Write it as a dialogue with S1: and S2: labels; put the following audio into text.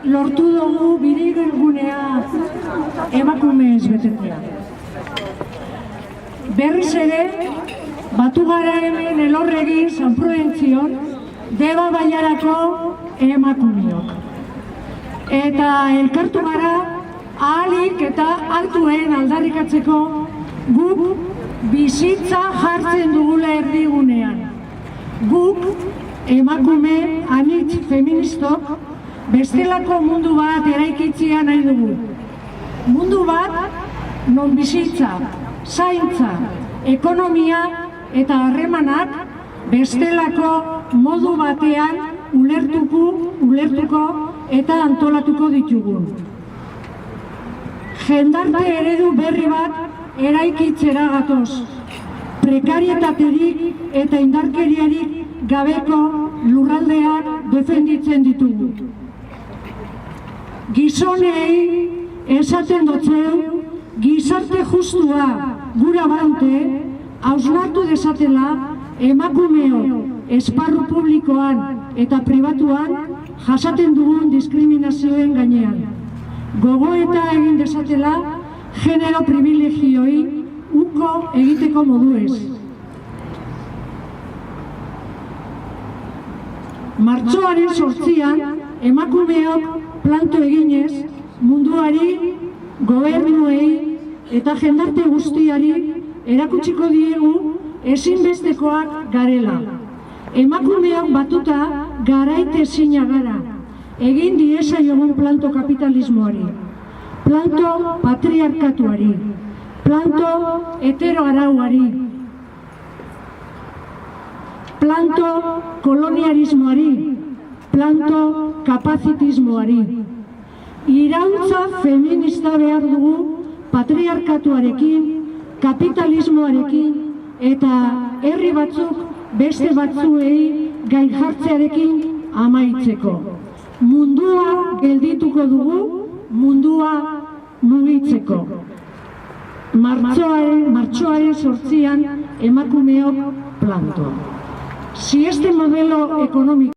S1: lortu dugu birigunea emakumez betetzea. Berriz ere, batu gara hemen Elorregi, San Prudentzion, Deba Bailarako emakumeok. Eta elkartu gara, ahalik eta altuen aldarrikatzeko guk bizitza jartzen dugula erdigunean. Guk emakume anitz feministok bestelako mundu bat eraikitzea nahi dugu. Mundu bat non bizitza, zaintza, ekonomia eta harremanak bestelako modu batean ulertuko eta antolatuko ditugun. Jendarte eredu berri bat eraikitzera gatoz, prekarietaterik eta indarkeriarik gabeko lurraldeak defenditzen ditugu. Gizonei esaten dotzeu, gizarte justua gura baute, hausnartu desatela emakumeo esparru publikoan eta pribatuan jasaten dugun diskriminazioen gainean. Gogoeta egin desatela genero privilegioi uko egiteko moduez. Martxoaren 8an emakumeok planto eginez munduari, gobernuei eta jendarte guztiari erakutsiko diegu ezinbestekoak garela. Emakumeok batuta garaitezina gara, egin diezaiogun planto kapitalismoari, planto patriarkatuari, planto heteroarauari, planto kolonialismoari, planto kapazitismoari. Iraultza feminista behar dugu patriarkatuarekin, kapitalismoarekin eta herri batzuk beste batzuei gain jartzearekin amaitzeko. Mundua geldituko dugu, mundua mugitzeko. Martxoaren 8an emakumeok planto. Si este modelo económico